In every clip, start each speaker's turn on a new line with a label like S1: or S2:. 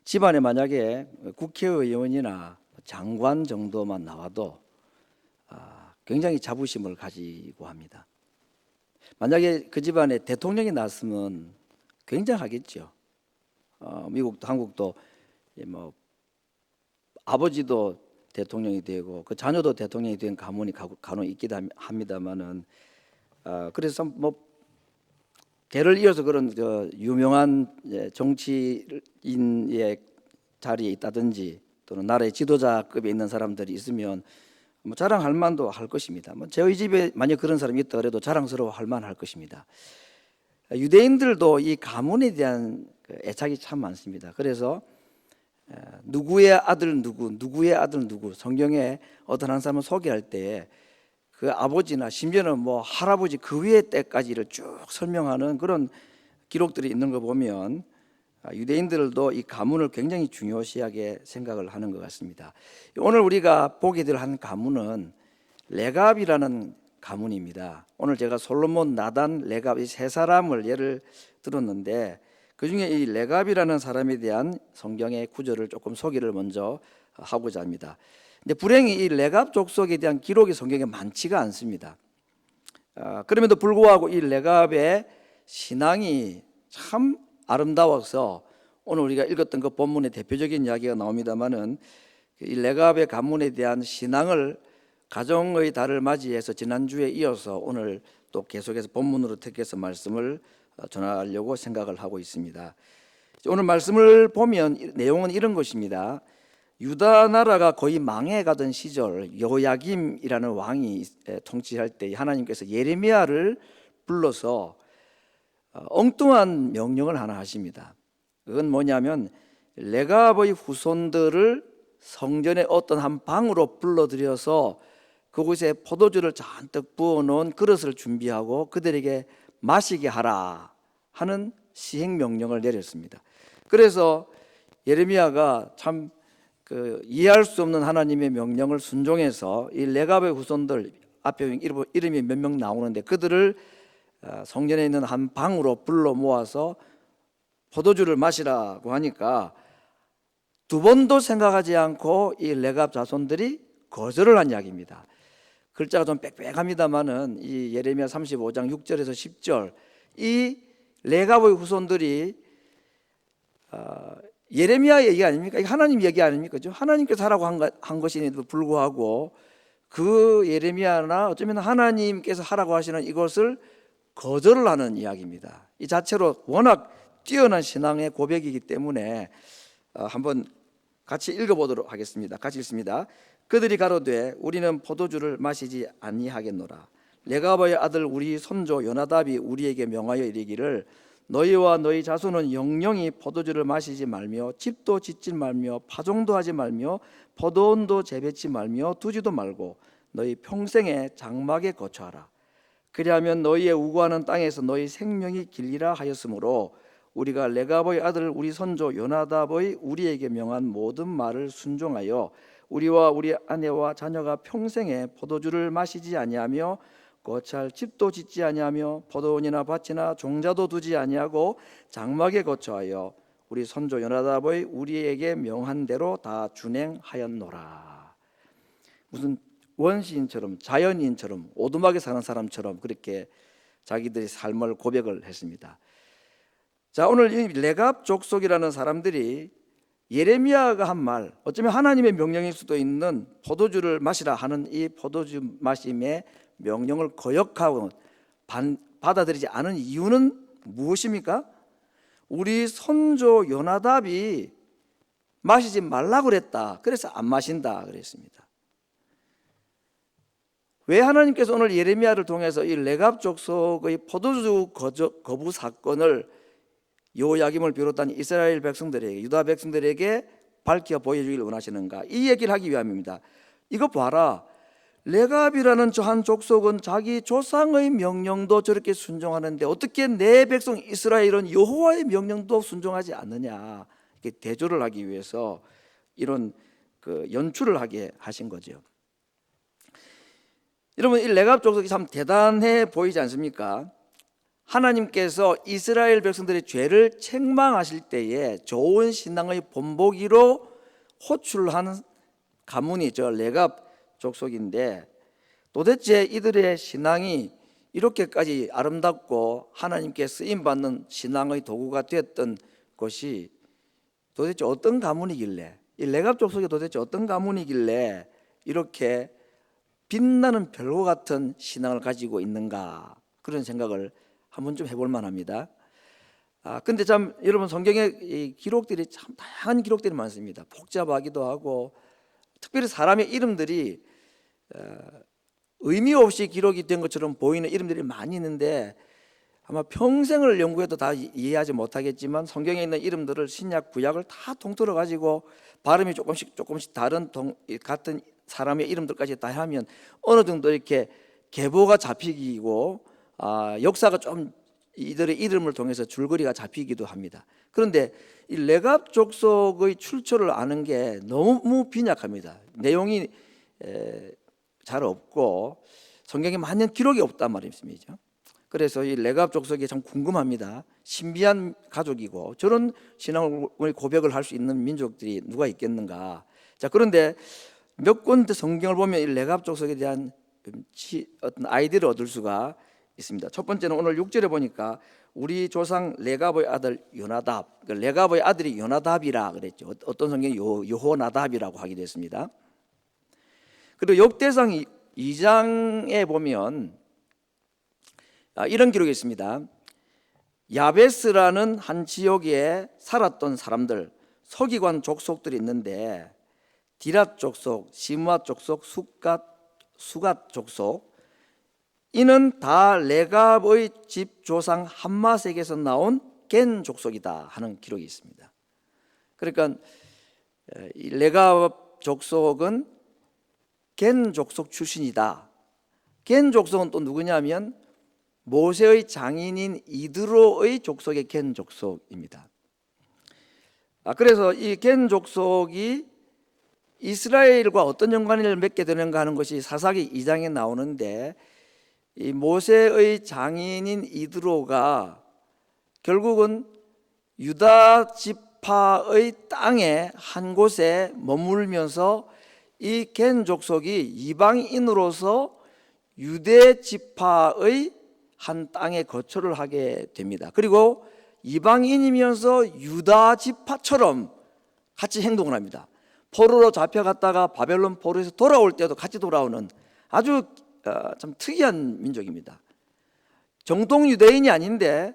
S1: 집안에 만약에 국회의원이나 장관 정도만 나와도 굉장히 자부심을 가지고 합니다. 만약에 그 집안에 대통령이 났으면 굉장하겠죠. 미국도 한국도 뭐 아버지도 대통령이 되고 그 자녀도 대통령이 된 가문이 간혹 있기도 합니다만은 그래서 뭐 대를 이어서 그런 유명한 정치인의 자리에 있다든지 또는 나라의 지도자급에 있는 사람들이 있으면 뭐 자랑할 만도 할 것입니다. 뭐 저희 집에 만약 그런 사람이 있다 그래도 자랑스러워할 만할 것입니다. 유대인들도 이 가문에 대한 애착이 참 많습니다. 그래서 누구의 아들 누구, 누구의 아들 누구, 성경에 어떤 한 사람을 소개할 때 그 아버지나 심지어는 뭐 할아버지 그 위의 때까지를 쭉 설명하는 그런 기록들이 있는 거 보면 유대인들도 이 가문을 굉장히 중요시하게 생각을 하는 것 같습니다. 오늘 우리가 보게 될 한 가문은 레갑이라는 가문입니다. 오늘 제가 솔로몬, 나단, 레갑 이 세 사람을 예를 들었는데 그중에 이 레갑이라는 사람에 대한 성경의 구절을 조금 소개를 먼저 하고자 합니다. 근데 불행히 이 레갑 족속에 대한 기록이 성경에 많지가 않습니다. 그럼에도 불구하고 이 레갑의 신앙이 참 아름다워서 오늘 우리가 읽었던 그 본문의 대표적인 이야기가 나옵니다만은 이 레갑의 가문에 대한 신앙을 가정의 달을 맞이해서 지난주에 이어서 오늘 또 계속해서 본문으로 택해서 말씀을 전하려고 생각을 하고 있습니다. 오늘 말씀을 보면 내용은 이런 것입니다. 유다 나라가 거의 망해가던 시절 여호야김이라는 왕이 통치할 때 하나님께서 예레미야를 불러서 엉뚱한 명령을 하나 하십니다. 그건 뭐냐면 레갑의 후손들을 성전의 어떤 한 방으로 불러들여서 그곳에 포도주를 잔뜩 부어놓은 그릇을 준비하고 그들에게 마시게 하라 하는 시행명령을 내렸습니다. 그래서 예레미야가 참 이해할 수 없는 하나님의 명령을 순종해서 이 레갑의 후손들 앞에 이름이 몇 명 나오는데 그들을 성전에 있는 한 방으로 불러 모아서 포도주를 마시라고 하니까 두 번도 생각하지 않고 이 레갑 자손들이 거절을 한 이야기입니다. 글자가 좀 빽빽합니다만은 이 예레미야 35장 6절에서 10절 이 레갑의 후손들이 예레미야 얘기 아닙니까? 하나님 얘기 아닙니까? 하나님께서 하라고 한 것임에도 불구하고 그 예레미야나 어쩌면 하나님께서 하라고 하시는 이것을 거절을 하는 이야기입니다. 이 자체로 워낙 뛰어난 신앙의 고백이기 때문에 한번 같이 읽어보도록 하겠습니다. 같이 읽습니다. 그들이 가로되 우리는 포도주를 마시지 아니하겠노라. 레갑의 아들 우리 손조 요나답이 우리에게 명하여 이르기를 너희와 너희 자손은 영영이 포도주를 마시지 말며 집도 짓지 말며 파종도 하지 말며 포도원도 재배치 말며 두지도 말고 너희 평생에 장막에 거처하라. 그리하면 너희의 우거하는 땅에서 너희 생명이 길리라 하였으므로 우리가 레갑의 아들 우리 손조 요나답의 우리에게 명한 모든 말을 순종하여 우리와 우리 아내와 자녀가 평생에 포도주를 마시지 아니하며 거처할 집도 짓지 아니하며 포도원이나 밭이나 종자도 두지 아니하고 장막에 거처하여 우리 손조 요나답의 우리에게 명한 대로 다 준행하였노라. 무슨 원시인처럼 자연인처럼 오두막에 사는 사람처럼 그렇게 자기들의 삶을 고백을 했습니다. 자, 오늘 이 레갑 족속이라는 사람들이 예레미야가 한 말, 어쩌면 하나님의 명령일 수도 있는 포도주를 마시라 하는 이 포도주 마심의 명령을 거역하고 받아들이지 않은 이유는 무엇입니까? 우리 손조 요나답이 마시지 말라고 그랬다. 그래서 안 마신다 그랬습니다. 왜 하나님께서 오늘 예레미야를 통해서 이 레갑 족속의 포도주 거부 사건을 여호야김을 비롯한 이스라엘 백성들에게 유다 백성들에게 밝혀 보여주기를 원하시는가? 이 얘기를 하기 위함입니다. 이거 봐라. 레갑이라는 저 한 족속은 자기 조상의 명령도 저렇게 순종하는데 어떻게 내 백성 이스라엘은 여호와의 명령도 순종하지 않느냐? 이렇게 대조를 하기 위해서 이런 연출을 하게 하신 거죠. 여러분, 이 레갑 족속이 참 대단해 보이지 않습니까? 하나님께서 이스라엘 백성들의 죄를 책망하실 때에 좋은 신앙의 본보기로 호출하는 가문이 저 레갑 족속인데, 도대체 이들의 신앙이 이렇게까지 아름답고 하나님께 쓰임받는 신앙의 도구가 되었던 것이 도대체 어떤 가문이길래, 이 레갑 족속이 도대체 어떤 가문이길래 이렇게 빛나는 별과 같은 신앙을 가지고 있는가, 그런 생각을 한번 좀 해볼 만합니다. 근데 참 여러분, 성경에 이 기록들이 참 다양한 기록들이 많습니다. 복잡하기도 하고, 특별히 사람의 이름들이 의미 없이 기록이 된 것처럼 보이는 이름들이 많이 있는데, 아마 평생을 연구해도 다 이해하지 못하겠지만 성경에 있는 이름들을 신약 구약을 다 통틀어 가지고 발음이 조금씩 다른 같은 사람의 이름들까지 다 하면 어느 정도 이렇게 계보가 잡히고 역사가 좀 이들의 이름을 통해서 줄거리가 잡히기도 합니다. 그런데 이 레갑 족속의 출처를 아는 게 너무 빈약합니다. 내용이 잘 없고 성경에 많은 기록이 없단 말입니다. 그래서 이 레갑 족속이 참 궁금합니다. 신비한 가족이고 저런 신앙을 고백을 할 수 있는 민족들이 누가 있겠는가. 자, 그런데 몇 군데 성경을 보면 이 레갑 족속에 대한 어떤 아이디어를 얻을 수가 있습니다. 첫 번째는 오늘 6절에 보니까 우리 조상 레갑의 아들 요나답, 레갑의 아들이 요나답이라 그랬죠. 어떤 성경이 여호나답이라고 하기도 했습니다. 그리고 역대상 2장에 보면 이런 기록이 있습니다. 야베스라는 한 지역에 살았던 사람들, 서기관 족속들이 있는데 디랏 족속, 시므아 족속, 수갓 족속, 이는 다 레갑의 집 조상 함마색에서 나온 겐 족속이다 하는 기록이 있습니다. 그러니까 이 레갑 족속은 겐 족속 출신이다. 겐 족속은 또 누구냐면 모세의 장인인 이드로의 족속의 겐 족속입니다. 그래서 이 겐 족속이 이스라엘과 어떤 연관을 맺게 되는가 하는 것이 사사기 2장에 나오는데, 이 모세의 장인인 이드로가 결국은 유다 지파의 땅에 한 곳에 머물면서 이 겐 족속이 이방인으로서 유대 지파의 한 땅에 거처를 하게 됩니다. 그리고 이방인이면서 유다 지파처럼 같이 행동을 합니다. 포로로 잡혀갔다가 바벨론 포로에서 돌아올 때도 같이 돌아오는 아주 참 특이한 민족입니다. 정통 유대인이 아닌데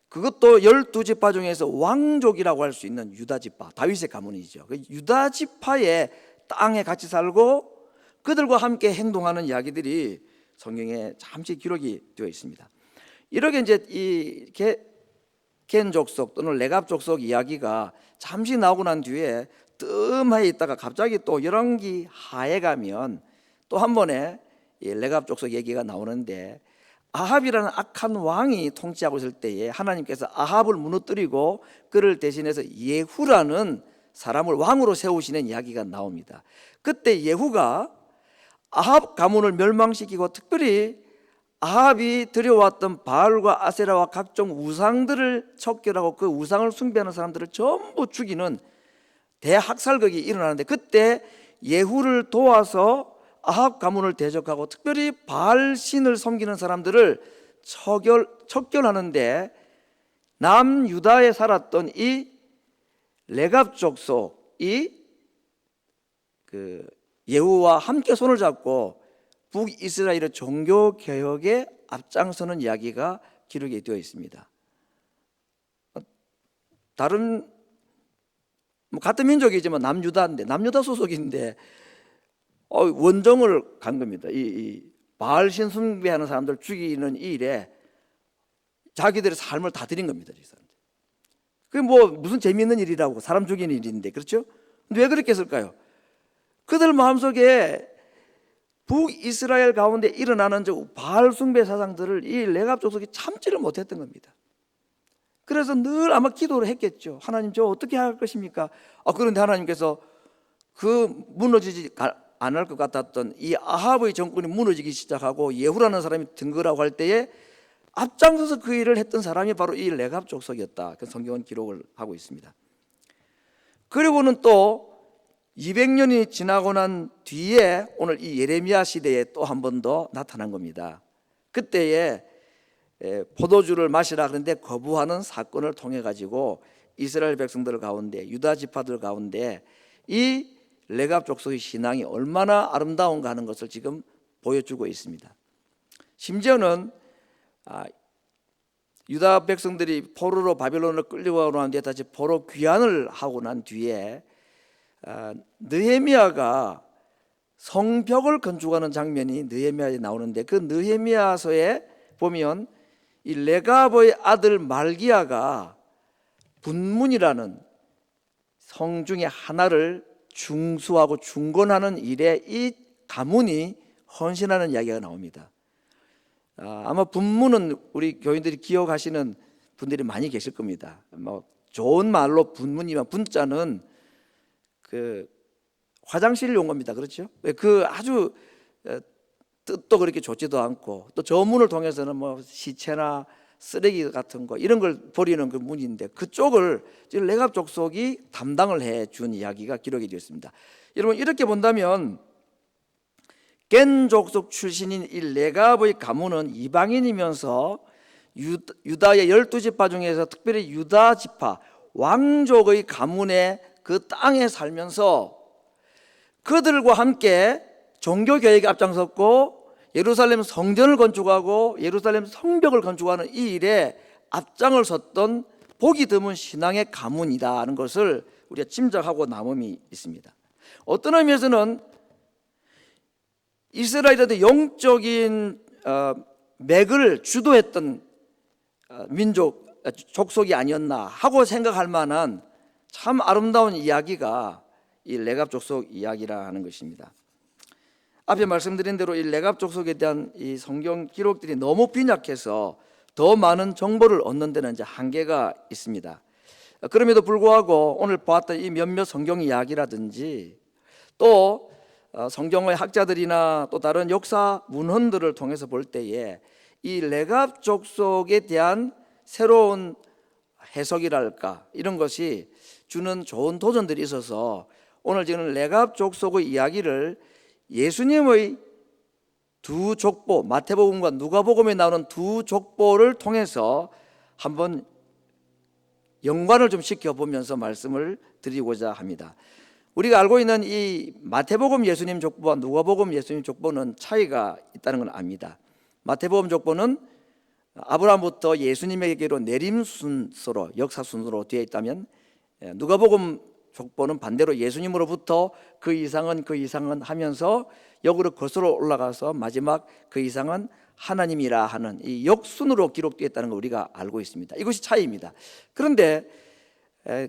S1: 그것도 12지파 중에서 왕족이라고 할 수 있는 유다 지파, 다윗의 가문이죠. 유다 지파의 땅에 같이 살고 그들과 함께 행동하는 이야기들이 성경에 잠시 기록이 되어 있습니다. 이렇게 이제 이 겐 족속 또는 레갑 족속 이야기가 잠시 나오고 난 뒤에 뜸하게 있다가 갑자기 또 열왕기 하에 가면 또 한 번에 이 레갑 족속 얘기가 나오는데, 아합이라는 악한 왕이 통치하고 있을 때에 하나님께서 아합을 무너뜨리고 그를 대신해서 예후라는 사람을 왕으로 세우시는 이야기가 나옵니다. 그때 예후가 아합 가문을 멸망시키고 특별히 아합이 들여왔던 바알과 아세라와 각종 우상들을 척결하고 그 우상을 숭배하는 사람들을 전부 죽이는 대학살극이 일어나는데, 그때 예후를 도와서 아합 가문을 대적하고 특별히 바알 신을 섬기는 사람들을 척결하는데, 남유다에 살았던 이 레갑 족속이 예후와 함께 손을 잡고 북이스라엘의 종교 개혁에 앞장서는 이야기가 기록이 되어 있습니다. 다른 같은 민족이지만 남유다 소속인데 원정을 간 겁니다. 이 바알 신 숭배하는 사람들 죽이는 이 일에 자기들의 삶을 다 드린 겁니다. 그게 뭐 무슨 재미있는 일이라고, 사람 죽이는 일인데, 그렇죠? 근데 왜 그렇게 했을까요? 그들 마음속에 북이스라엘 가운데 일어나는 저 바알 숭배 사상들을 이 레갑 족속이 참지를 못했던 겁니다. 그래서 늘 아마 기도를 했겠죠. 하나님, 저 어떻게 할 것입니까? 그런데 하나님께서 그 무너지지 않을 것 같았던 이 아합의 정권이 무너지기 시작하고 예후라는 사람이 등거라고 할 때에 앞장서서 그 일을 했던 사람이 바로 이 레갑 족속이었다. 그 성경은 기록을 하고 있습니다. 그리고는 또 200년이 지나고 난 뒤에 오늘 이 예레미야 시대에 또 한 번 더 나타난 겁니다. 그때에 포도주를 마시라 그런데 거부하는 사건을 통해 가지고 이스라엘 백성들 가운데, 유다 지파들 가운데 이 레갑 족속의 신앙이 얼마나 아름다운가 하는 것을 지금 보여주고 있습니다. 심지어는 유다 백성들이 포로로 바벨론을 끌려가고 난 뒤에 다시 포로 귀환을 하고 난 뒤에 느헤미야가 성벽을 건축하는 장면이 느헤미야에 나오는데, 그 느헤미야서에 보면 이 레갑의 아들 말기야가 분문이라는 성 중에 하나를 중수하고 중건하는 일에 이 가문이 헌신하는 이야기가 나옵니다. 아마 분문은 우리 교인들이 기억하시는 분들이 많이 계실 겁니다. 뭐 좋은 말로 분문이면 분자는 그 화장실 용어입니다. 그렇죠? 그 아주 뜻도 그렇게 좋지도 않고, 또 저 문을 통해서는 뭐 시체나 쓰레기 같은 거 이런 걸 버리는 그 문인데, 그쪽을 지금 레갑 족속이 담당을 해준 이야기가 기록이 되어 있습니다. 여러분, 이렇게 본다면 겐 족속 출신인 이 레갑의 가문은 이방인이면서 유다의 12지파 중에서 특별히 유다 지파 왕족의 가문의 그 땅에 살면서 그들과 함께 종교개혁에 앞장섰고 예루살렘 성전을 건축하고 예루살렘 성벽을 건축하는 이 일에 앞장을 섰던 보기 드문 신앙의 가문이다 하는 것을 우리가 짐작하고 남음이 있습니다. 어떤 의미에서는 이스라엘의 영적인 맥을 주도했던 족속이 아니었나 하고 생각할 만한 참 아름다운 이야기가 이 레갑 족속 이야기라 하는 것입니다. 앞에 말씀드린 대로 이 레갑 족속에 대한 이 성경 기록들이 너무 빈약해서 더 많은 정보를 얻는 데는 이제 한계가 있습니다. 그럼에도 불구하고 오늘 보았던 이 몇몇 성경 이야기라든지 또 성경의 학자들이나 또 다른 역사 문헌들을 통해서 볼 때에 이 레갑 족속에 대한 새로운 해석이랄까 이런 것이 주는 좋은 도전들이 있어서 오늘 지금 레갑 족속의 이야기를 예수님의 두 족보, 마태복음과 누가복음에 나오는 두 족보를 통해서 한번 연관을 좀 시켜보면서 말씀을 드리고자 합니다. 우리가 알고 있는 이 마태복음 예수님 족보와 누가복음 예수님 족보는 차이가 있다는 걸 압니다. 마태복음 족보는 아브라함부터 예수님에게로 내림 순서로, 역사 순서로 되어 있다면 누가복음 족보는 반대로 예수님으로부터 그 이상은 하면서 역으로 거슬러 올라가서 마지막 그 이상은 하나님이라 하는 이 역순으로 기록되어 있다는 걸 우리가 알고 있습니다. 이것이 차이입니다. 그런데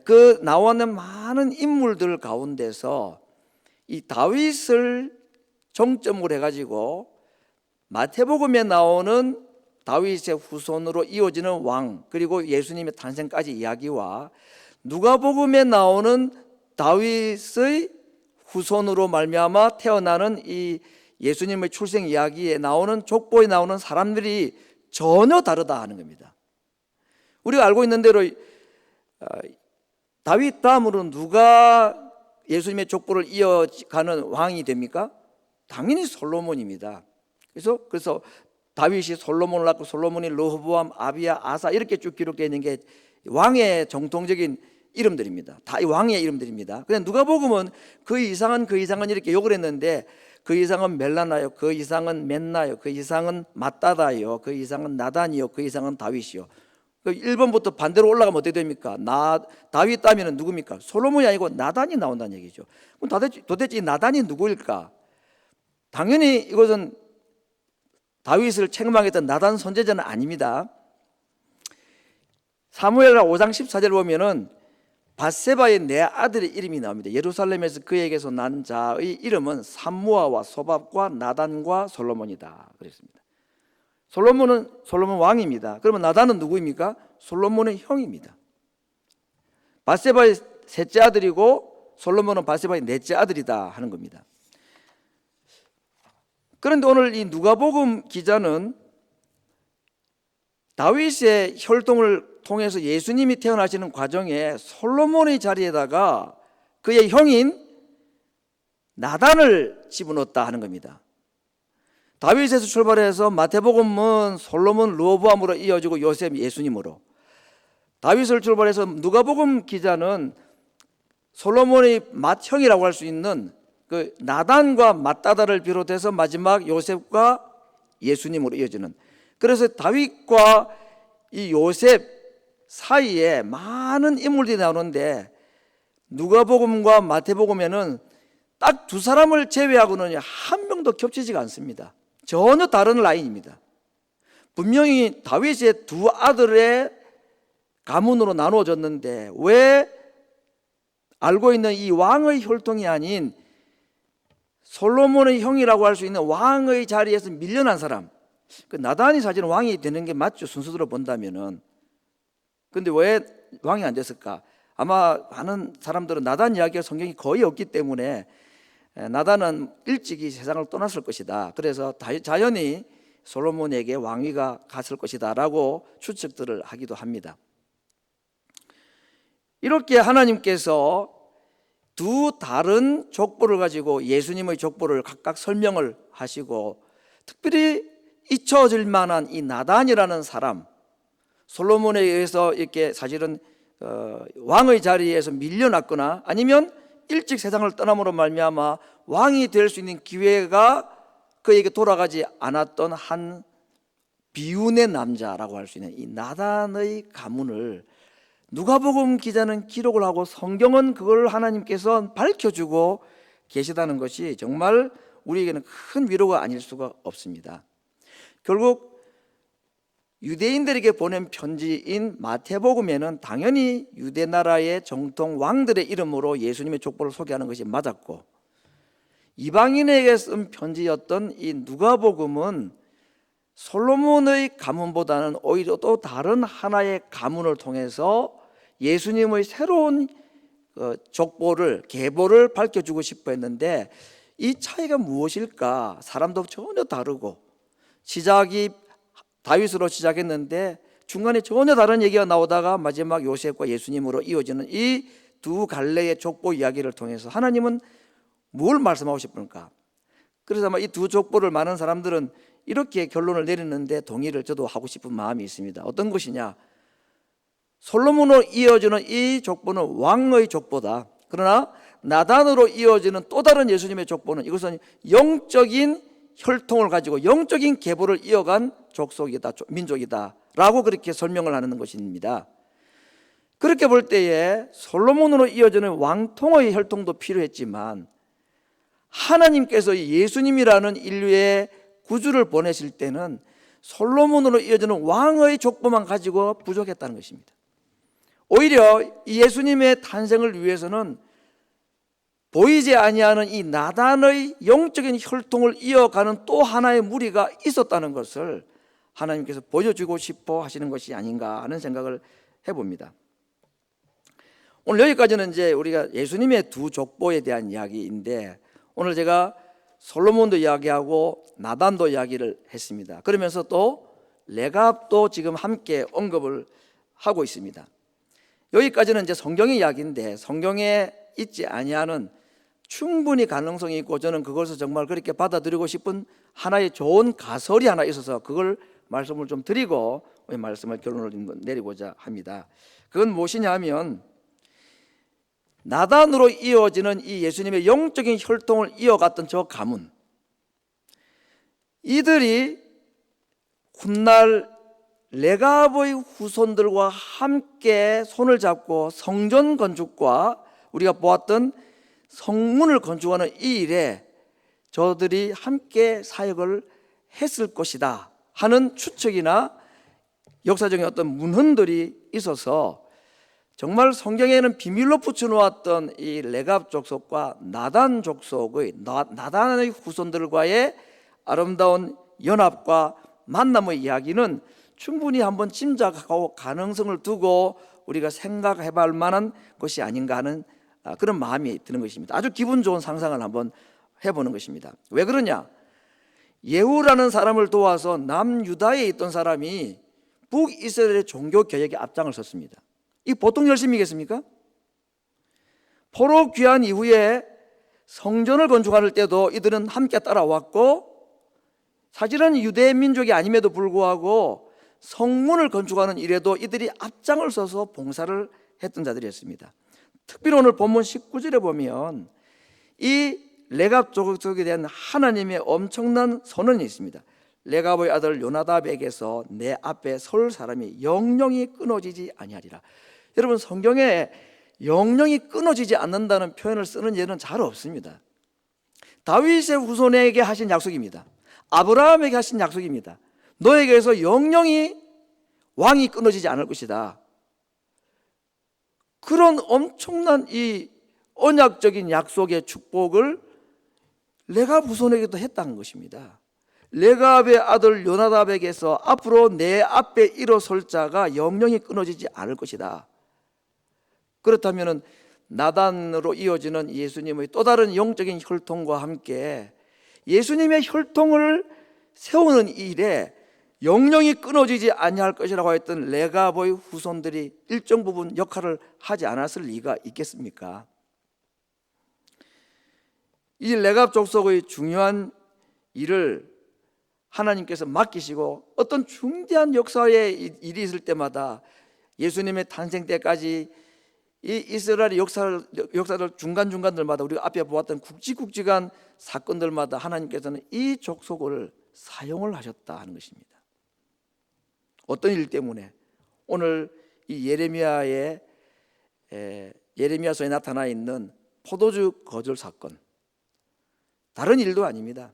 S1: 그 나오는 많은 인물들 가운데서 이 다윗을 정점으로 해가지고 마태복음에 나오는 다윗의 후손으로 이어지는 왕, 그리고 예수님의 탄생까지 이야기와 누가복음에 나오는 다윗의 후손으로 말미암아 태어나는 이 예수님의 출생 이야기에 나오는 족보에 나오는 사람들이 전혀 다르다 하는 겁니다. 우리가 알고 있는 대로 다윗 다음으로 누가 예수님의 족보를 이어가는 왕이 됩니까? 당연히 솔로몬입니다. 그래서 다윗이 솔로몬을 낳고 솔로몬이 르호보암, 아비야, 아사 이렇게 쭉 기록되어 있는 게 왕의 정통적인 이름들입니다. 다 왕의 이름들입니다. 그런데 누가복음은 그 이상은 이렇게 욕을 했는데 그 이상은 멜라나요, 그 이상은 맨나요, 그 이상은 마따다요, 그 이상은 나단이요, 그 이상은 다윗이요. 1번부터 반대로 올라가면 어떻게 됩니까? 다윗 다음에는 누굽니까? 솔로몬이 아니고 나단이 나온다는 얘기죠. 그럼 도대체 이 나단이 누구일까? 당연히 이것은 다윗을 책망했던 나단 선지자는 아닙니다. 사무엘하 5장 14절 보면은 밧세바의 네 아들의 이름이 나옵니다. 예루살렘에서 그에게서 난 자의 이름은 삼무아와 소밥과 나단과 솔로몬이다 그랬습니다. 솔로몬은 솔로몬 왕입니다. 그러면 나단은 누구입니까? 솔로몬의 형입니다. 밧세바의 셋째 아들이고 솔로몬은 밧세바의 넷째 아들이다 하는 겁니다. 그런데 오늘 이 누가복음 기자는 다윗의 혈통을 통해서 예수님이 태어나시는 과정에 솔로몬의 자리에다가 그의 형인 나단을 집어넣었다 하는 겁니다. 다윗에서 출발해서 마태복음은 솔로몬 르호보암으로 이어지고 요셉 예수님으로, 다윗을 출발해서 누가복음 기자는 솔로몬의 맏형이라고 할 수 있는 그 나단과 맏다다를 비롯해서 마지막 요셉과 예수님으로 이어지는, 그래서 다윗과 이 요셉 사이에 많은 인물들이 나오는데 누가복음과 마태복음에는 딱 두 사람을 제외하고는 한 명도 겹치지가 않습니다. 전혀 다른 라인입니다. 분명히 다윗의 두 아들의 가문으로 나누어졌는데 왜 알고 있는 이 왕의 혈통이 아닌 솔로몬의 형이라고 할 수 있는 왕의 자리에서 밀려난 사람, 그 나단이 사실은 왕이 되는 게 맞죠, 순서대로 본다면은. 근데 왜 왕이 안 됐을까? 아마 많은 사람들은 나단 이야기가 성경이 거의 없기 때문에 나단은 일찍이 세상을 떠났을 것이다, 그래서 자연히 솔로몬에게 왕위가 갔을 것이다 라고 추측들을 하기도 합니다. 이렇게 하나님께서 두 다른 족보를 가지고 예수님의 족보를 각각 설명을 하시고, 특별히 잊혀질 만한 이 나단이라는 사람, 솔로몬에 의해서 이렇게 사실은 왕의 자리에서 밀려났거나 아니면 일찍 세상을 떠남으로 말미암아 왕이 될 수 있는 기회가 그에게 돌아가지 않았던 한 비운의 남자라고 할 수 있는 이 나단의 가문을 누가복음 기자는 기록을 하고 성경은 그걸 하나님께서 밝혀주고 계시다는 것이 정말 우리에게는 큰 위로가 아닐 수가 없습니다. 결국 유대인들에게 보낸 편지인 마태복음에는 당연히 유대 나라의 정통 왕들의 이름으로 예수님의 족보를 소개하는 것이 맞았고, 이방인에게 쓴 편지였던 이 누가복음은 솔로몬의 가문보다는 오히려 또 다른 하나의 가문을 통해서 예수님의 새로운 족보를, 계보를 밝혀주고 싶어 했는데, 이 차이가 무엇일까? 사람도 전혀 다르고, 시작이 다윗으로 시작했는데 중간에 전혀 다른 얘기가 나오다가 마지막 요셉과 예수님으로 이어지는 이 두 갈래의 족보 이야기를 통해서 하나님은 뭘 말씀하고 싶을까? 그래서 아마 이 두 족보를 많은 사람들은 이렇게 결론을 내리는데 동의를 저도 하고 싶은 마음이 있습니다. 어떤 것이냐? 솔로몬으로 이어지는 이 족보는 왕의 족보다. 그러나 나단으로 이어지는 또 다른 예수님의 족보는 이것은 영적인 혈통을 가지고 영적인 계보를 이어간 족속이다, 민족이다 라고 그렇게 설명을 하는 것입니다. 그렇게 볼 때에 솔로몬으로 이어지는 왕통의 혈통도 필요했지만 하나님께서 예수님이라는 인류의 구주를 보내실 때는 솔로몬으로 이어지는 왕의 족보만 가지고 부족했다는 것입니다. 오히려 이 예수님의 탄생을 위해서는 보이지 아니하는 이 나단의 영적인 혈통을 이어가는 또 하나의 무리가 있었다는 것을 하나님께서 보여주고 싶어 하시는 것이 아닌가 하는 생각을 해봅니다. 오늘 여기까지는 이제 우리가 예수님의 두 족보에 대한 이야기인데, 오늘 제가 솔로몬도 이야기하고 나단도 이야기를 했습니다. 그러면서 또 레갑도 지금 함께 언급을 하고 있습니다. 여기까지는 이제 성경의 이야기인데, 성경에 있지 아니하는 충분히 가능성이 있고 저는 그것을 정말 그렇게 받아들이고 싶은 하나의 좋은 가설이 하나 있어서 그걸 말씀을 좀 드리고 말씀을 결론을 내리고자 합니다. 그건 무엇이냐 하면, 나단으로 이어지는 이 예수님의 영적인 혈통을 이어갔던 저 가문, 이들이 훗날 레갑의 후손들과 함께 손을 잡고 성전 건축과 우리가 보았던 성문을 건축하는 이 일에 저들이 함께 사역을 했을 것이다 하는 추측이나 역사적인 어떤 문헌들이 있어서 정말 성경에는 비밀로 붙여놓았던 이 레갑 족속과 나단 족속의 나단의 후손들과의 아름다운 연합과 만남의 이야기는 충분히 한번 짐작하고 가능성을 두고 우리가 생각해 볼 만한 것이 아닌가 하는 그런 마음이 드는 것입니다. 아주 기분 좋은 상상을 한번 해보는 것입니다. 왜 그러냐? 예후라는 사람을 도와서 남유다에 있던 사람이 북이스라엘의 종교 개혁에 앞장을 섰습니다. 이 보통 열심이겠습니까? 포로 귀환 이후에 성전을 건축할 때도 이들은 함께 따라왔고, 사실은 유대 민족이 아님에도 불구하고 성문을 건축하는 일에도 이들이 앞장을 서서 봉사를 했던 자들이었습니다. 특별히 오늘 본문 19절에 보면 이 레갑 족속에 대한 하나님의 엄청난 선언이 있습니다. 레갑의 아들 요나답에게서 내 앞에 설 사람이 영영이 끊어지지 아니하리라. 여러분, 성경에 영영이 끊어지지 않는다는 표현을 쓰는 예는 잘 없습니다. 다윗의 후손에게 하신 약속입니다. 아브라함에게 하신 약속입니다. 너에게서 영영이 왕이 끊어지지 않을 것이다. 그런 엄청난 이 언약적인 약속의 축복을 레갑 후손에게도 했다는 것입니다. 레갑의 아들 요나답에게서 앞으로 내 앞에 일어설 자가 영영이 끊어지지 않을 것이다. 그렇다면 나단으로 이어지는 예수님의 또 다른 영적인 혈통과 함께 예수님의 혈통을 세우는 일에 영영이 끊어지지 아니할 것이라고 했던 레갑의 후손들이 일정 부분 역할을 하지 않았을 리가 있겠습니까? 이 레갑 족속의 중요한 일을 하나님께서 맡기시고 어떤 중대한 역사의 일이 있을 때마다 예수님의 탄생 때까지 이 이스라엘의 역사를 중간중간들마다 우리가 앞에 보았던 굵직굵직한 사건들마다 하나님께서는 이 족속을 사용을 하셨다 하는 것입니다. 어떤 일 때문에? 오늘 이 예레미야서에 나타나 있는 포도주 거절 사건, 다른 일도 아닙니다.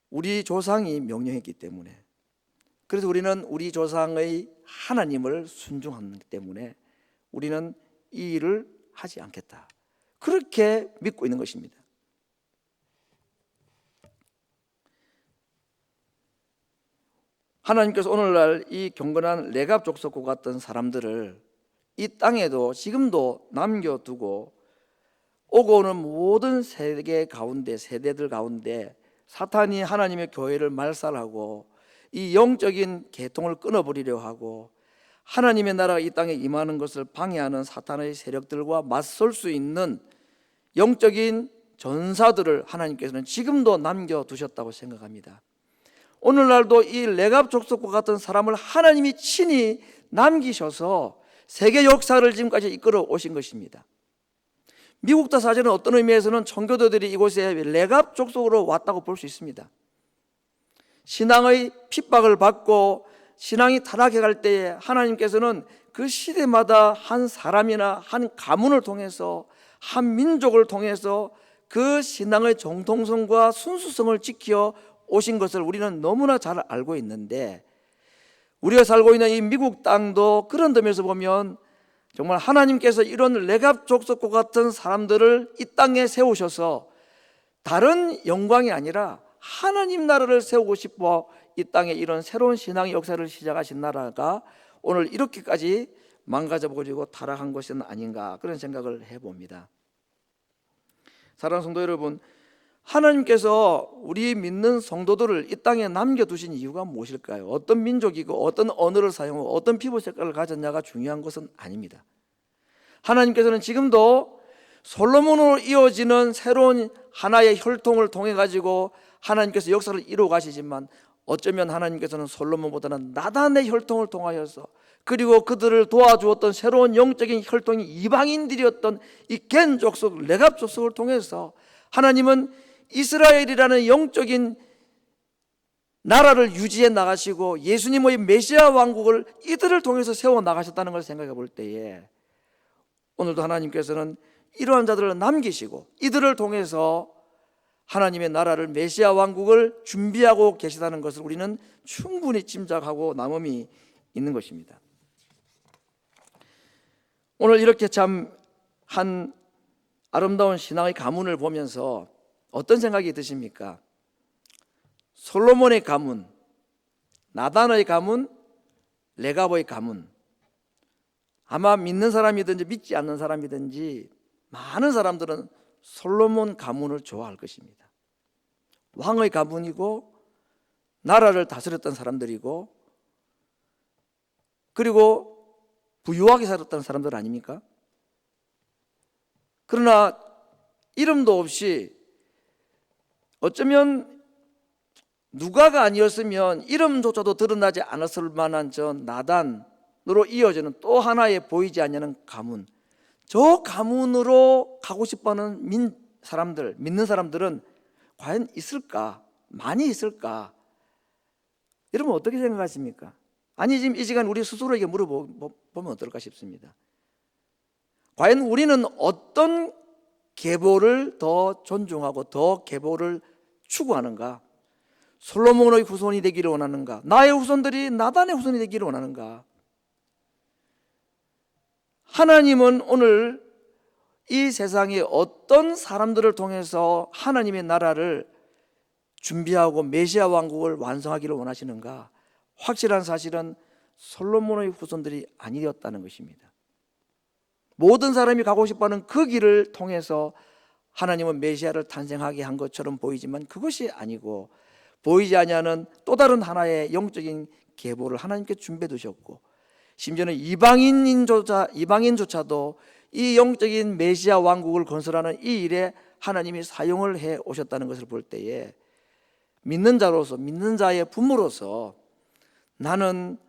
S1: 우리 조상이 명령했기 때문에, 그래서 우리는 우리 조상의 하나님을 순종하기 때문에 우리는 이 일을 하지 않겠다, 그렇게 믿고 있는 것입니다. 하나님께서 오늘날 이 경건한 레갑 족속과 같은 사람들을 이 땅에도 지금도 남겨두고 오고 오는 모든 세대들 가운데 사탄이 하나님의 교회를 말살하고 이 영적인 계통을 끊어버리려 하고 하나님의 나라가 이 땅에 임하는 것을 방해하는 사탄의 세력들과 맞설 수 있는 영적인 전사들을 하나님께서는 지금도 남겨두셨다고 생각합니다. 오늘날도 이 레갑 족속과 같은 사람을 하나님이 친히 남기셔서 세계 역사를 지금까지 이끌어 오신 것입니다. 미국도 사실은 어떤 의미에서는 청교도들이 이곳에 레갑 족속으로 왔다고 볼 수 있습니다. 신앙의 핍박을 받고 신앙이 타락해 갈 때에 하나님께서는 그 시대마다 한 사람이나 한 가문을 통해서 한 민족을 통해서 그 신앙의 정통성과 순수성을 지켜 오신 것을 우리는 너무나 잘 알고 있는데, 우리가 살고 있는 이 미국 땅도 그런 점에서 보면 정말 하나님께서 이런 레갑 족속과 같은 사람들을 이 땅에 세우셔서 다른 영광이 아니라 하나님 나라를 세우고 싶어 이 땅에 이런 새로운 신앙의 역사를 시작하신 나라가 오늘 이렇게까지 망가져버리고 타락한 것은 아닌가, 그런 생각을 해봅니다. 사랑하는 성도 여러분, 하나님께서 우리 믿는 성도들을 이 땅에 남겨두신 이유가 무엇일까요? 어떤 민족이고 어떤 언어를 사용하고 어떤 피부 색깔을 가졌냐가 중요한 것은 아닙니다. 하나님께서는 지금도 솔로몬으로 이어지는 새로운 하나의 혈통을 통해 가지고 하나님께서 역사를 이루어 가시지만, 어쩌면 하나님께서는 솔로몬보다는 나단의 혈통을 통하여서, 그리고 그들을 도와주었던 새로운 영적인 혈통이 이방인들이었던 이 겐 족속, 레갑 족속을 통해서 하나님은 이스라엘이라는 영적인 나라를 유지해 나가시고 예수님의 메시아 왕국을 이들을 통해서 세워 나가셨다는 걸 생각해 볼 때에, 오늘도 하나님께서는 이러한 자들을 남기시고 이들을 통해서 하나님의 나라를, 메시아 왕국을 준비하고 계시다는 것을 우리는 충분히 짐작하고 남음이 있는 것입니다. 오늘 이렇게 참 한 아름다운 신앙의 가문을 보면서 어떤 생각이 드십니까? 솔로몬의 가문, 나단의 가문, 레갑의 가문. 아마 믿는 사람이든지 믿지 않는 사람이든지 많은 사람들은 솔로몬 가문을 좋아할 것입니다. 왕의 가문이고 나라를 다스렸던 사람들이고 그리고 부유하게 살았다는 사람들 아닙니까? 그러나 이름도 없이 어쩌면 누가가 아니었으면 이름조차도 드러나지 않았을 만한 저 나단으로 이어지는 또 하나의 보이지 않는 가문, 저 가문으로 가고 싶어하는 믿는 사람들은 과연 있을까? 많이 있을까? 여러분 어떻게 생각하십니까? 아니 지금 이 시간 우리 스스로에게 물어보면 어떨까 싶습니다. 과연 우리는 어떤 계보를 더 존중하고 더 계보를 추구하는가? 솔로몬의 후손이 되기를 원하는가? 나의 후손들이 나단의 후손이 되기를 원하는가? 하나님은 오늘 이 세상에 어떤 사람들을 통해서 하나님의 나라를 준비하고 메시아 왕국을 완성하기를 원하시는가? 확실한 사실은 솔로몬의 후손들이 아니었다는 것입니다. 모든 사람이 가고 싶어하는 그 길을 통해서 하나님은 메시아를 탄생하게 한 것처럼 보이지만 그것이 아니고, 보이지 아니하는 또 다른 하나의 영적인 계보를 하나님께 준비해 두셨고, 심지어는 이방인조차도 이 영적인 메시아 왕국을 건설하는 이 일에 하나님이 사용을 해 오셨다는 것을 볼 때에 믿는 자로서, 믿는 자의 부모로서 나는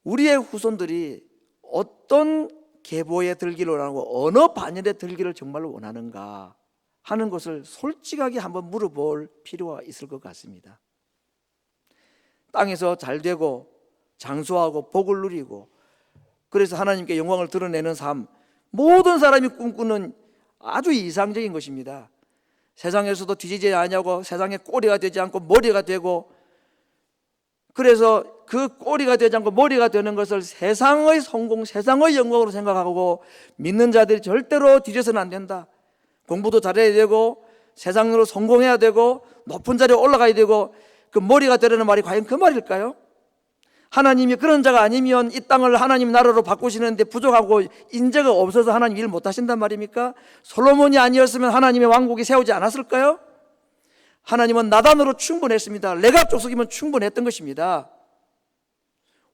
S1: 우리의 후손들이 어떤 계보에 들기를 원하고 어느 반열에 들기를 정말로 원하는가 하는 것을 솔직하게 한번 물어볼 필요가 있을 것 같습니다. 땅에서 잘 되고 장수하고 복을 누리고 그래서 하나님께 영광을 드러내는 삶, 모든 사람이 꿈꾸는 아주 이상적인 것입니다. 세상에서도 뒤지지 아니하고 세상에 꼬리가 되지 않고 머리가 되고, 그래서 그 꼬리가 되지 않고 머리가 되는 것을 세상의 성공, 세상의 영광으로 생각하고 믿는 자들이 절대로 뒤져서는 안 된다. 공부도 잘해야 되고 세상으로 성공해야 되고 높은 자리에 올라가야 되고, 그 머리가 되려는 말이 과연 그 말일까요? 하나님이 그런 자가 아니면 이 땅을 하나님 나라로 바꾸시는데 부족하고 인재가 없어서 하나님 일 못하신단 말입니까? 솔로몬이 아니었으면 하나님의 왕국이 세우지 않았을까요? 하나님은 나단으로 충분했습니다. 레갑 족속이면 충분했던 것입니다.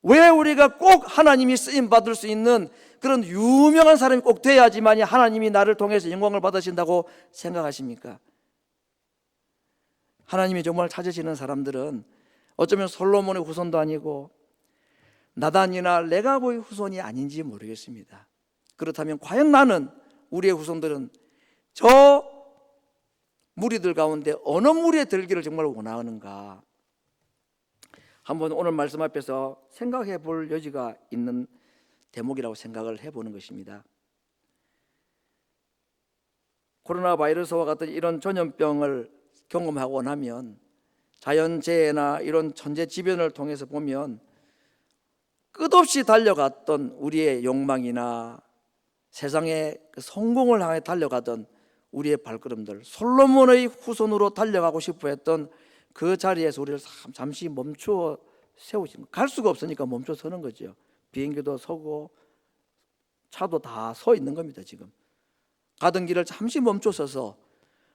S1: 왜 우리가 꼭 하나님이 쓰임받을 수 있는 그런 유명한 사람이 꼭 돼야지만이 하나님이 나를 통해서 영광을 받으신다고 생각하십니까? 하나님이 정말 찾으시는 사람들은 어쩌면 솔로몬의 후손도 아니고 나단이나 레갑의 후손이 아닌지 모르겠습니다. 그렇다면 과연 나는, 우리의 후손들은 저 무리들 가운데 어느 무리에 들기를 정말 원하는가? 한번 오늘 말씀 앞에서 생각해 볼 여지가 있는 대목이라고 생각을 해보는 것입니다. 코로나 바이러스와 같은 이런 전염병을 경험하고 나면 자연재해나 이런 천재지변을 통해서 보면 끝없이 달려갔던 우리의 욕망이나 세상의 성공을 향해 달려가던 우리의 발걸음들, 솔로몬의 후손으로 달려가고 싶어 했던 그 자리에서 우리를 잠시 멈추어 세우신, 갈 수가 없으니까 멈춰 서는 거죠. 비행기도 서고 차도 다 서 있는 겁니다. 지금 가던 길을 잠시 멈춰 서서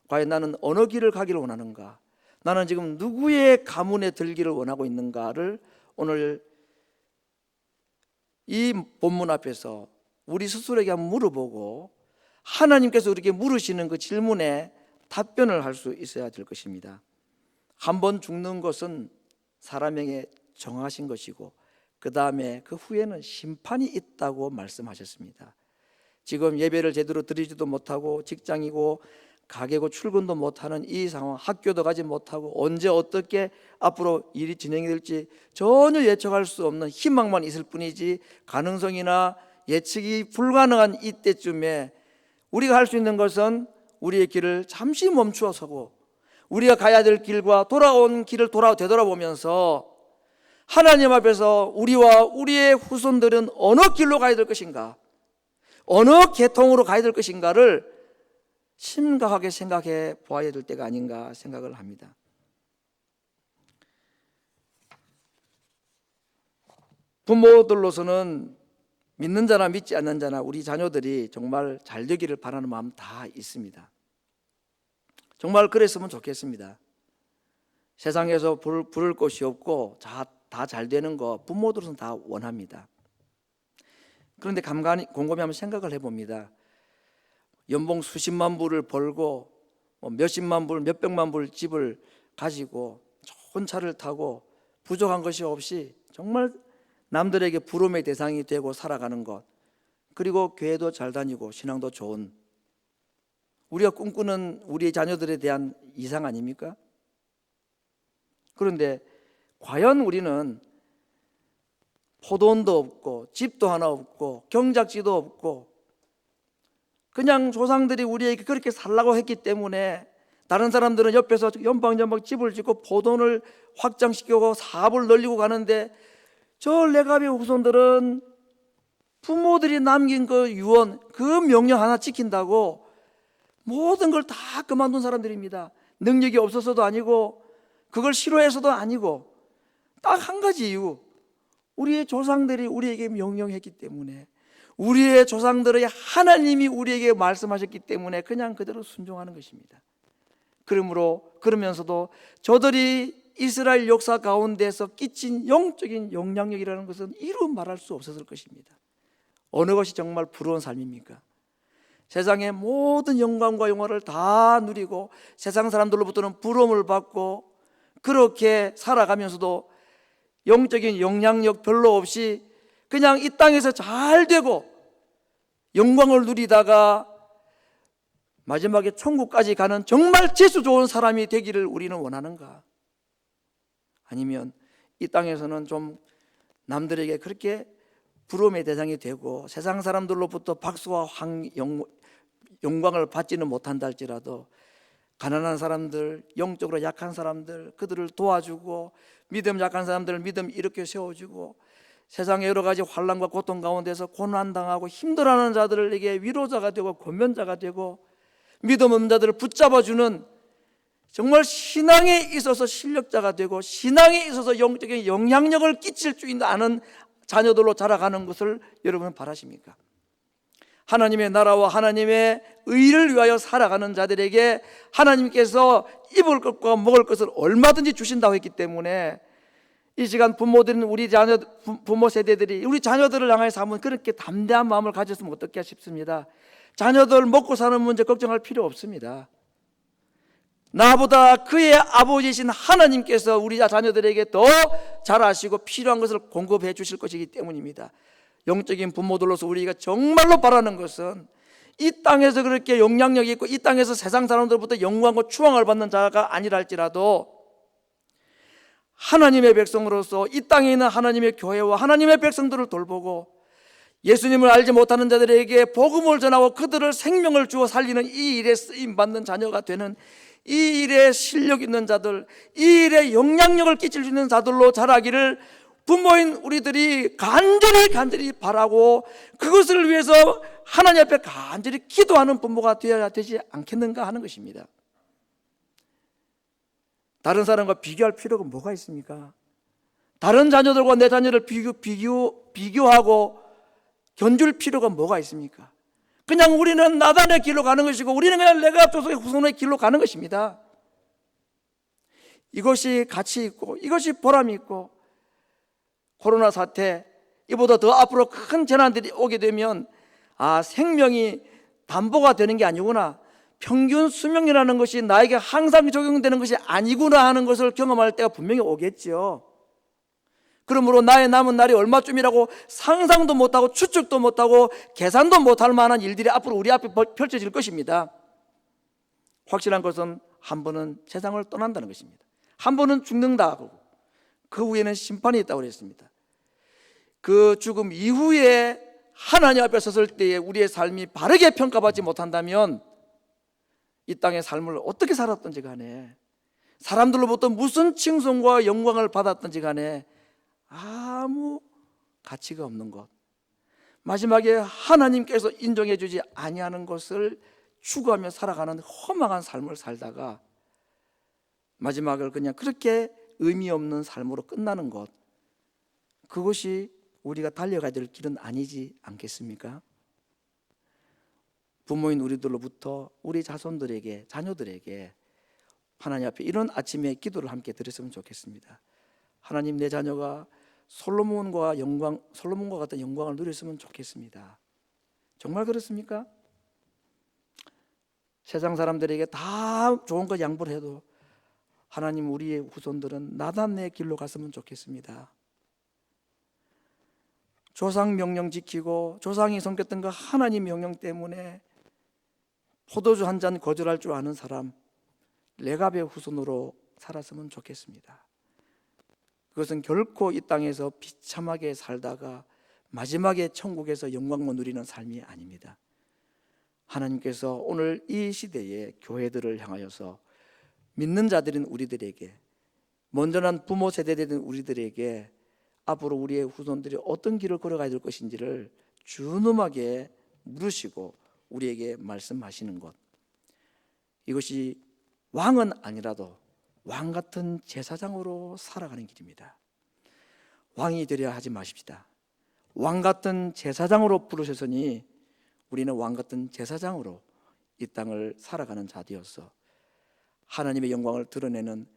S1: 과연 나는 어느 길을 가기를 원하는가, 나는 지금 누구의 가문에 들기를 원하고 있는가를 오늘 이 본문 앞에서 우리 스스로에게 한번 물어보고 하나님께서 우리에게 물으시는 그 질문에 답변을 할 수 있어야 될 것입니다. 한 번 죽는 것은 사람에게 정하신 것이고 그 다음에 그 후에는 심판이 있다고 말씀하셨습니다. 지금 예배를 제대로 드리지도 못하고 직장이고 가게고 출근도 못하는 이 상황, 학교도 가지 못하고 언제 어떻게 앞으로 일이 진행이 될지 전혀 예측할 수 없는 희망만 있을 뿐이지 가능성이나 예측이 불가능한 이때쯤에 우리가 할 수 있는 것은 우리의 길을 잠시 멈추어 서고 우리가 가야 될 길과 돌아온 길을 되돌아보면서 하나님 앞에서 우리와 우리의 후손들은 어느 길로 가야 될 것인가, 어느 계통으로 가야 될 것인가를 심각하게 생각해 보아야 될 때가 아닌가 생각을 합니다. 부모들로서는 믿는 자나 믿지 않는 자나 우리 자녀들이 정말 잘 되기를 바라는 마음 다 있습니다. 정말 그랬으면 좋겠습니다. 세상에서 부를 곳이 없고 다 다 잘 되는 거 부모들은 다 원합니다. 그런데 곰곰이 한번 생각을 해봅니다. 연봉 수십만 불을 벌고 몇십만 불, 몇백만 불 집을 가지고 좋은 차를 타고 부족한 것이 없이 정말 남들에게 부름의 대상이 되고 살아가는 것, 그리고 교회도 잘 다니고 신앙도 좋은, 우리가 꿈꾸는 우리의 자녀들에 대한 이상 아닙니까? 그런데 과연 우리는 포돈도 없고 집도 하나 없고 경작지도 없고 그냥 조상들이 우리에게 그렇게 살라고 했기 때문에 다른 사람들은 옆에서 연방연방 집을 짓고 포돈을 확장시키고 사업을 늘리고 가는데 저 레가비 후손들은 부모들이 남긴 그 유언, 그 명령 하나 지킨다고 모든 걸 다 그만둔 사람들입니다. 능력이 없어서도 아니고 그걸 싫어해서도 아니고 딱 한 가지 이유, 우리의 조상들이 우리에게 명령했기 때문에, 우리의 조상들의 하나님이 우리에게 말씀하셨기 때문에 그냥 그대로 순종하는 것입니다. 그러면서도 저들이 이스라엘 역사 가운데서 끼친 영적인 영향력이라는 것은 이루 말할 수 없었을 것입니다. 어느 것이 정말 부러운 삶입니까? 세상의 모든 영광과 영화를 다 누리고 세상 사람들로부터는 부러움을 받고 그렇게 살아가면서도 영적인 영향력 별로 없이 그냥 이 땅에서 잘 되고 영광을 누리다가 마지막에 천국까지 가는 정말 재수 좋은 사람이 되기를 우리는 원하는가? 아니면 이 땅에서는 좀 남들에게 그렇게 부러움의 대상이 되고 세상 사람들로부터 박수와 영광을 받지는 못한다 할지라도 가난한 사람들, 영적으로 약한 사람들, 그들을 도와주고 믿음 약한 사람들을 믿음 이렇게 세워주고 세상의 여러 가지 환난과 고통 가운데서 고난당하고 힘들어하는 자들에게 위로자가 되고 권면자가 되고 믿음 없는 자들을 붙잡아주는 정말 신앙에 있어서 실력자가 되고 신앙에 있어서 영적인 영향력을 끼칠 줄 아는 자녀들로 자라가는 것을 여러분은 바라십니까? 하나님의 나라와 하나님의 의를 위하여 살아가는 자들에게 하나님께서 입을 것과 먹을 것을 얼마든지 주신다고 했기 때문에 이 시간 부모들은 우리 부모 세대들이 우리 자녀들을 향해서 한번 그렇게 담대한 마음을 가졌으면 어떨까 싶습니다. 자녀들 먹고 사는 문제 걱정할 필요 없습니다. 나보다 그의 아버지이신 하나님께서 우리 자녀들에게 더 잘하시고 필요한 것을 공급해 주실 것이기 때문입니다. 영적인 부모들로서 우리가 정말로 바라는 것은 이 땅에서 그렇게 영향력이 있고 이 땅에서 세상 사람들부터 영광과 추앙을 받는 자가 아니라 할지라도 하나님의 백성으로서 이 땅에 있는 하나님의 교회와 하나님의 백성들을 돌보고 예수님을 알지 못하는 자들에게 복음을 전하고 그들을 생명을 주어 살리는 이 일에 쓰임받는 자녀가 되는, 이 일에 실력 있는 자들, 이 일에 영향력을 끼칠 수 있는 자들로 자라기를 부모인 우리들이 간절히 바라고 그것을 위해서 하나님 앞에 간절히 기도하는 부모가 되어야 되지 않겠는가 하는 것입니다. 다른 사람과 비교할 필요가 뭐가 있습니까? 다른 자녀들과 내 자녀를 비교하고 견줄 필요가 뭐가 있습니까? 그냥 우리는 나단의 길로 가는 것이고 우리는 그냥 내가 조상의 후손의 길로 가는 것입니다. 이것이 가치 있고 이것이 보람이 있고, 코로나 사태 이보다 더 앞으로 큰 재난들이 오게 되면 생명이 담보가 되는 게 아니구나, 평균 수명이라는 것이 나에게 항상 적용되는 것이 아니구나 하는 것을 경험할 때가 분명히 오겠죠. 그러므로 나의 남은 날이 얼마쯤이라고 상상도 못하고 추측도 못하고 계산도 못할 만한 일들이 앞으로 우리 앞에 펼쳐질 것입니다. 확실한 것은 한 번은 세상을 떠난다는 것입니다. 한 번은 죽는다고, 그 후에는 심판이 있다고 그랬습니다. 그 죽음 이후에 하나님 앞에 섰을 때에 우리의 삶이 바르게 평가받지 못한다면 이 땅의 삶을 어떻게 살았든지 간에, 사람들로부터 무슨 칭송과 영광을 받았든지 간에 아무 가치가 없는 것, 마지막에 하나님께서 인정해 주지 아니하는 것을 추구하며 살아가는 허망한 삶을 살다가 마지막을 그냥 그렇게 의미 없는 삶으로 끝나는 것, 그것이 우리가 달려가야 될 길은 아니지 않겠습니까? 부모인 우리들로부터 우리 자녀들에게 하나님 앞에 이런 아침에 기도를 함께 드렸으면 좋겠습니다. 하나님, 내 자녀가 솔로몬과 같은 영광을 누렸으면 좋겠습니다. 정말 그렇습니까? 세상 사람들에게 다 좋은 것 양보를 해도 하나님, 우리의 후손들은 나단의 길로 갔으면 좋겠습니다. 조상 명령 지키고 조상이 섬겼던 그 하나님 명령 때문에 포도주 한 잔 거절할 줄 아는 사람, 레갑의 후손으로 살았으면 좋겠습니다. 그것은 결코 이 땅에서 비참하게 살다가 마지막에 천국에서 영광만 누리는 삶이 아닙니다. 하나님께서 오늘 이 시대에 교회들을 향하여서 믿는 자들인 우리들에게, 먼저 난 부모 세대된 우리들에게 앞으로 우리의 후손들이 어떤 길을 걸어가야 될 것인지를 준엄하게 물으시고 우리에게 말씀하시는 것, 이것이 왕은 아니라도 왕 같은 제사장으로 살아가는 길입니다. 왕이 되려 하지 마십시다. 왕 같은 제사장으로 부르셨으니 우리는 왕 같은 제사장으로 이 땅을 살아가는 자되어서 하나님의 영광을 드러내는,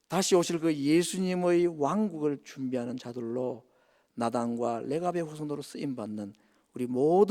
S1: 다시 오실 그 예수님의 왕국을 준비하는 자들로 나단과 레갑의 후손으로 쓰임받는 우리 모든